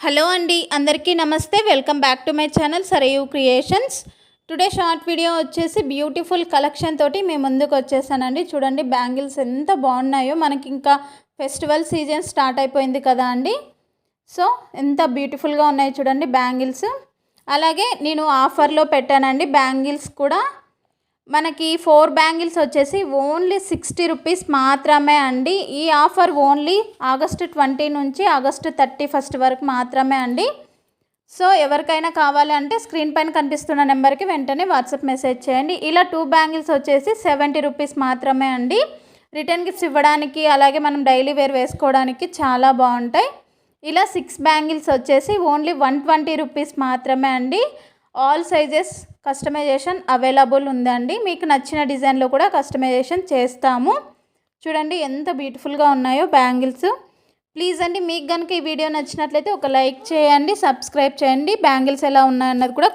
Hello అండి, అందరికీ నమస్తే. Welcome back to my channel Sarayu creations. Today short video వచ్చేసి బ్యూటిఫుల్ కలెక్షన్ తోటి మేము ముందుకు వచ్చేసానండి. చూడండి బ్యాంగిల్స్ ఎంత బాగున్నాయో. మనకి ఇంకా ఫెస్టివల్ సీజన్ స్టార్ట్ అయిపోయింది కదా అండి. సో ఎంత బ్యూటిఫుల్గా ఉన్నాయి చూడండి బ్యాంగిల్స్. అలాగే నేను ఆఫర్లో పెట్టానండి బ్యాంగిల్స్ కూడా. మనకి 4 బ్యాంగిల్స్ వచ్చేసి ఓన్లీ 60 రూపీస్ మాత్రమే అండి. ఈ ఆఫర్ ఓన్లీ ఆగస్టు 20 నుంచి ఆగస్టు 31 వరకు మాత్రమే అండి. సో ఎవరికైనా కావాలి అంటే స్క్రీన్ పైన కనిపిస్తున్న నెంబర్కి వెంటనే వాట్సాప్ మెసేజ్ చేయండి. ఇలా 2 బ్యాంగిల్స్ వచ్చేసి 70 రూపీస్ మాత్రమే అండి. రిటర్న్ గిఫ్ట్స్ ఇవ్వడానికి, అలాగే మనం డైలీ వేర్ వేసుకోవడానికి చాలా బాగుంటాయి. ఇలా 6 బ్యాంగిల్స్ వచ్చేసి ఓన్లీ 120 రూపీస్ మాత్రమే అండి. ఆల్ సైజెస్ కస్టమైజేషన్ అవైలబుల్ ఉందండి. మీకు నచ్చిన డిజైన్లో కూడా కస్టమైజేషన్ చేస్తాము. చూడండి ఎంత బ్యూటిఫుల్గా ఉన్నాయో బ్యాంగిల్స్. ప్లీజ్ అండి, మీకు కనుక ఈ వీడియో నచ్చినట్లయితే ఒక లైక్ చేయండి, సబ్స్క్రైబ్ చేయండి. బ్యాంగిల్స్ ఎలా ఉన్నాయన్నది కూడా